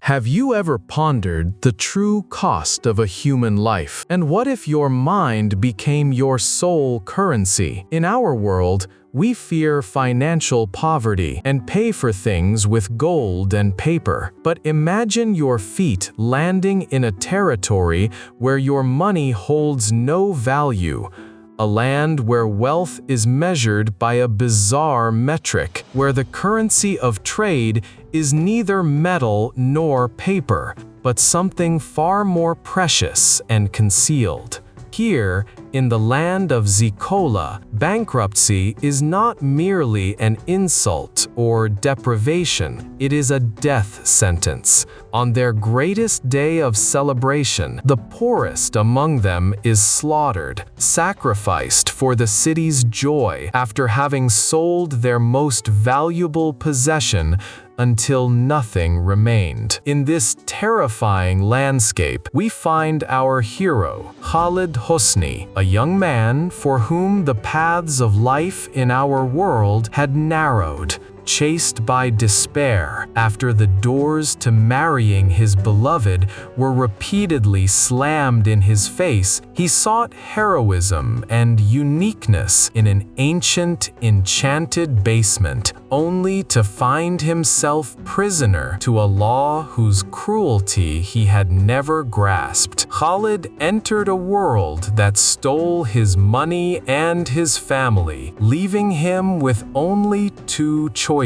Have you ever pondered the true cost of a human life? And what if your mind became your sole currency? In our world, we fear financial poverty and pay for things with gold and paper. But imagine your feet landing in a territory where your money holds no value. A land where wealth is measured by a bizarre metric, where the currency of trade is neither metal nor paper, but something far more precious and concealed. Here, in the land of Zikola, bankruptcy is not merely an insult or deprivation, it is a death sentence. On their greatest day of celebration, the poorest among them is slaughtered, sacrificed for the city's joy after having sold their most valuable possession until nothing remained. In this terrifying landscape, we find our hero, Khalid Hosni, a young man for whom the paths of life in our world had narrowed. Chased by despair after the doors to marrying his beloved were repeatedly slammed in his face, he sought heroism and uniqueness in an ancient, enchanted basement, only to find himself prisoner to a law whose cruelty he had never grasped. Khalid entered a world that stole his money and his family, leaving him with only two choices.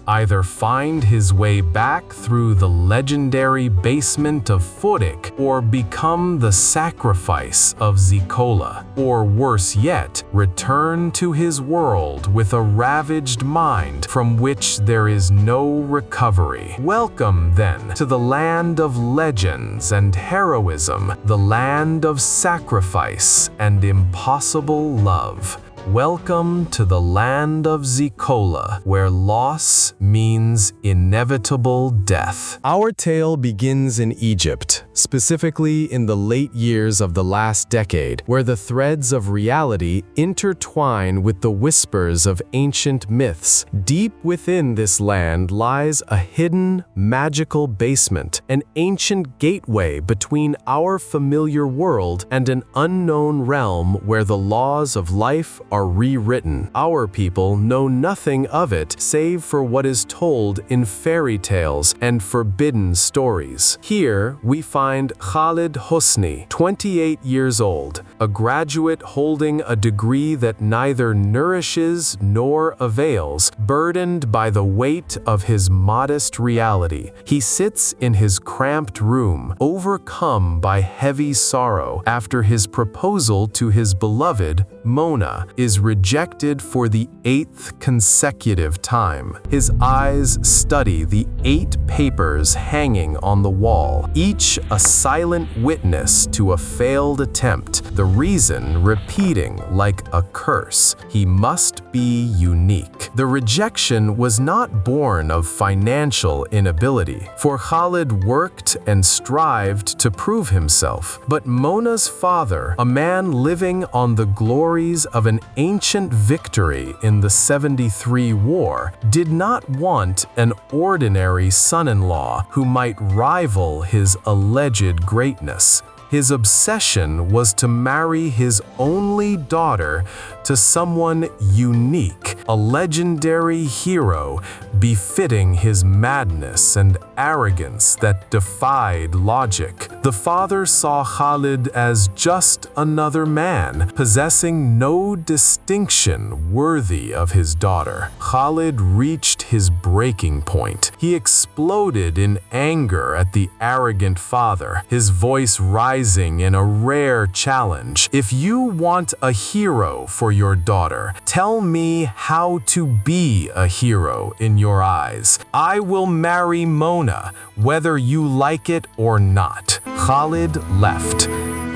Either find his way back through the legendary basement of Fudik, or become the sacrifice of Zikola, or worse yet, return to his world with a ravaged mind from which there is no recovery. Welcome, then, to the land of legends and heroism, the land of sacrifice and impossible love. Welcome to the land of Zikola, where loss means inevitable death. Our tale begins in Egypt, specifically in the late years of the last decade, where the threads of reality intertwine with the whispers of ancient myths. Deep within this land lies a hidden, magical basement, an ancient gateway between our familiar world and an unknown realm where the laws of life are rewritten. Our people know nothing of it save for what is told in fairy tales and forbidden stories. Here, we find Khalid Hosni, 28 years old, a graduate holding a degree that neither nourishes nor avails, burdened by the weight of his modest reality. He sits in his cramped room, overcome by heavy sorrow after his proposal to his beloved, Mona, is rejected for the 8th consecutive time. His eyes study the 8 papers hanging on the wall, each a silent witness to a failed attempt, the reason repeating like a curse: he must be unique. The rejection was not born of financial inability, for Khalid worked and strived to prove himself. But Mona's father, a man living on the glories of an ancient victory in the 73 war, did not want an ordinary son-in-law who might rival his alleged greatness. His obsession was to marry his only daughter to someone unique, a legendary hero befitting his madness and arrogance that defied logic. The father saw Khalid as just another man, possessing no distinction worthy of his daughter. Khalid reached his breaking point. He exploded in anger at the arrogant father, his voice rising in a rare challenge. "If you want a hero for your daughter, tell me how to be a hero in your eyes. I will marry Mona, whether you like it or not." Khalid left,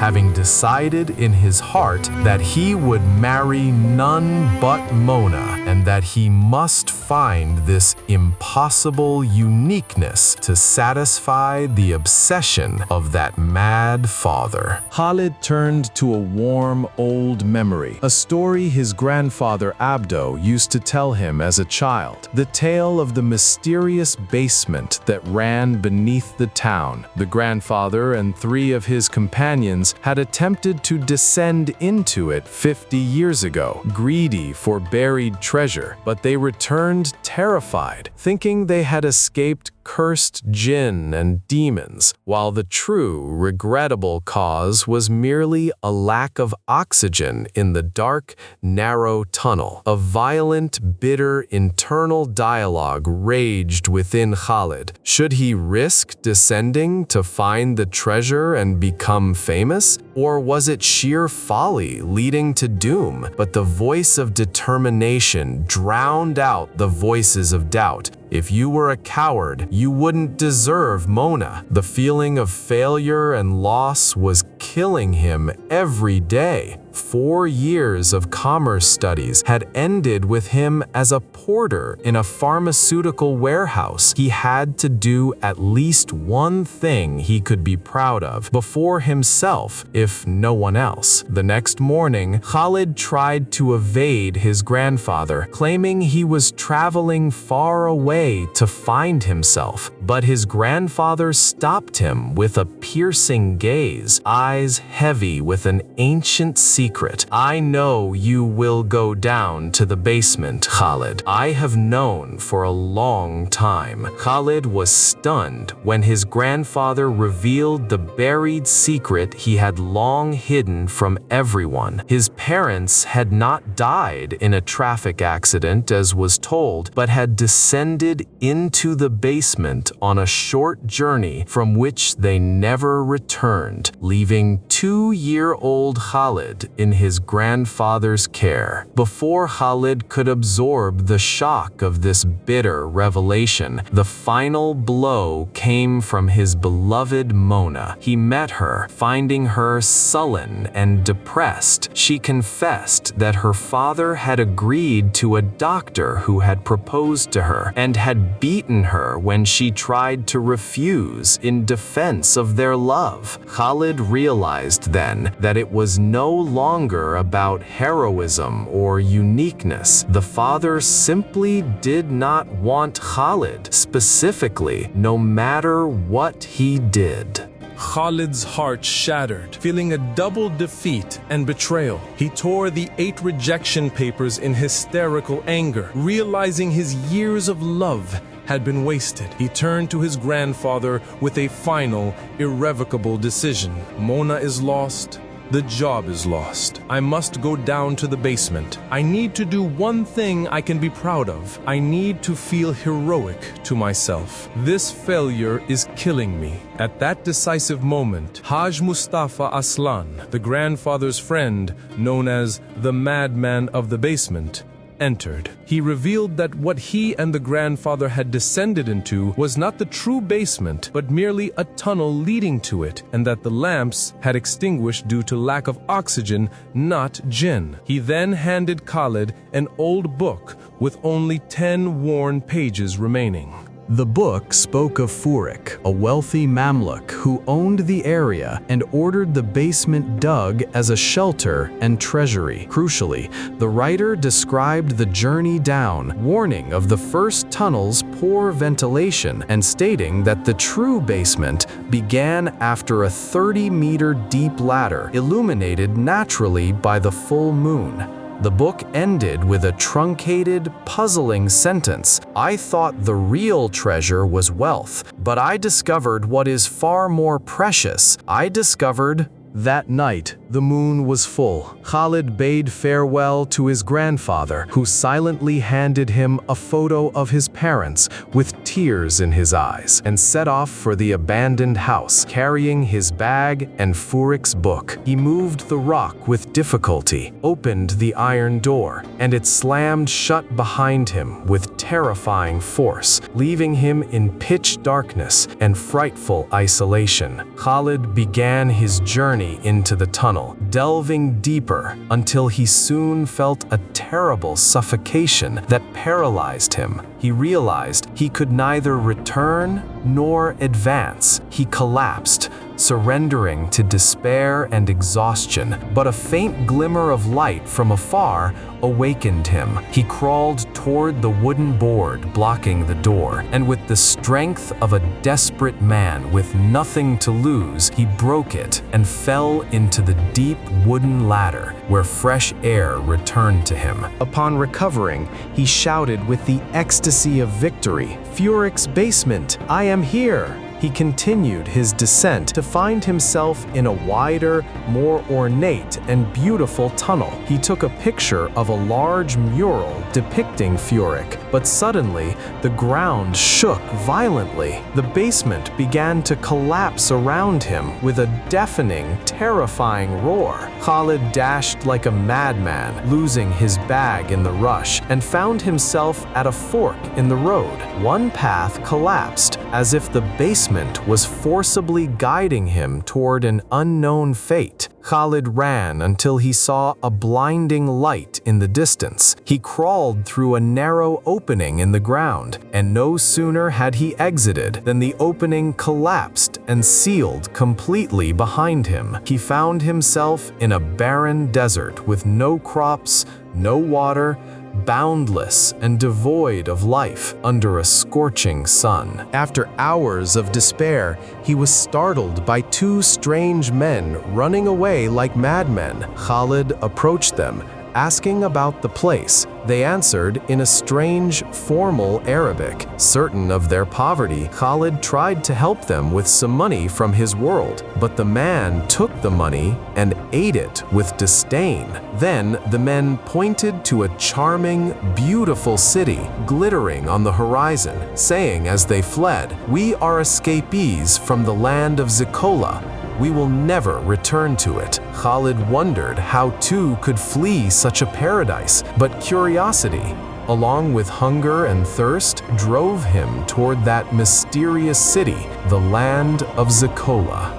having decided in his heart that he would marry none but Mona and that he must find this impossible uniqueness to satisfy the obsession of that mad father. Khalid turned to a warm, old memory, a story his grandfather Abdo used to tell him as a child. The tale of the mysterious basement that ran beneath the town. The grandfather and 3 of his companions had attempted to descend into it 50 years ago, greedy for buried treasure, but they returned terrified, thinking they had escaped cursed jinn and demons, while the true, regrettable cause was merely a lack of oxygen in the dark, narrow tunnel. A violent, bitter, internal dialogue raged within Khalid. Should he risk descending to find the treasure and become famous? Or was it sheer folly leading to doom? But the voice of determination drowned out the voices of doubt. If you were a coward, you wouldn't deserve Mona. The feeling of failure and loss was killing him every day. 4 years of commerce studies had ended with him as a porter in a pharmaceutical warehouse. He had to do at least one thing he could be proud of before himself, if no one else. The next morning, Khalid tried to evade his grandfather, claiming he was traveling far away to find himself. But his grandfather stopped him with a piercing gaze, eyes heavy with an ancient secret. I know you will go down to the basement, Khalid. I have known for a long time. Khalid was stunned when his grandfather revealed the buried secret he had long hidden from everyone. His parents had not died in a traffic accident as was told, but had descended into the basement on a short journey from which they never returned, leaving 2-year-old Khalid in his grandfather's care. Before Khalid could absorb the shock of this bitter revelation, the final blow came from his beloved Mona. He met her, finding her sullen and depressed. She confessed that her father had agreed to a doctor who had proposed to her and had beaten her when she tried to refuse in defense of their love. Khalid realized then that it was no longer about heroism or uniqueness. The father simply did not want Khalid, specifically, no matter what he did. Khalid's heart shattered, feeling a double defeat and betrayal. He tore the 8 rejection papers in hysterical anger, realizing his years of love had been wasted. He turned to his grandfather with a final, irrevocable decision. Mona is lost. The job is lost. I must go down to the basement. I need to do one thing I can be proud of. I need to feel heroic to myself. This failure is killing me. At that decisive moment, Haj Mustafa Aslan, the grandfather's friend, known as the madman of the basement, entered. He revealed that what he and the grandfather had descended into was not the true basement, but merely a tunnel leading to it, and that the lamps had extinguished due to lack of oxygen, not jinn. He then handed Khalid an old book with only 10 worn pages remaining. The book spoke of Furik, a wealthy Mamluk who owned the area and ordered the basement dug as a shelter and treasury. Crucially, the writer described the journey down, warning of the first tunnel's poor ventilation and stating that the true basement began after a 30-meter deep ladder illuminated naturally by the full moon. The book ended with a truncated, puzzling sentence. I thought the real treasure was wealth, but I discovered what is far more precious. I discovered that night, the moon was full. Khalid bade farewell to his grandfather, who silently handed him a photo of his parents with tears in his eyes, and set off for the abandoned house, carrying his bag and Furik's book. He moved the rock with difficulty, opened the iron door, and it slammed shut behind him with terrifying force, leaving him in pitch darkness and frightful isolation. Khalid began his journey into the tunnel, delving deeper until he soon felt a terrible suffocation that paralyzed him. He realized he could neither return nor advance. He collapsed, surrendering to despair and exhaustion, but a faint glimmer of light from afar awakened him. He crawled toward the wooden board blocking the door, and with the strength of a desperate man with nothing to lose, he broke it and fell into the deep wooden ladder, where fresh air returned to him. Upon recovering, he shouted with the ecstasy of victory, "Furik's basement, I am here!" He continued his descent to find himself in a wider, more ornate and beautiful tunnel. He took a picture of a large mural depicting Furik, but suddenly the ground shook violently. The basement began to collapse around him with a deafening, terrifying roar. Khalid dashed like a madman, losing his bag in the rush, and found himself at a fork in the road. One path collapsed, as if the basement was forcibly guiding him toward an unknown fate. Khalid ran until he saw a blinding light in the distance. He crawled through a narrow opening in the ground, and no sooner had he exited than the opening collapsed and sealed completely behind him. He found himself in a barren desert with no crops, no water, boundless and devoid of life under a scorching sun. After hours of despair, he was startled by two strange men running away like madmen. Khalid approached them, asking about the place. They answered in a strange, formal Arabic. Certain of their poverty, Khalid tried to help them with some money from his world, but the man took the money and ate it with disdain. Then the men pointed to a charming, beautiful city glittering on the horizon, saying as they fled, "We are escapees from the land of Zikola. We will never return to it." Khalid wondered how two could flee such a paradise, but curiosity, along with hunger and thirst, drove him toward that mysterious city, the land of Zikola.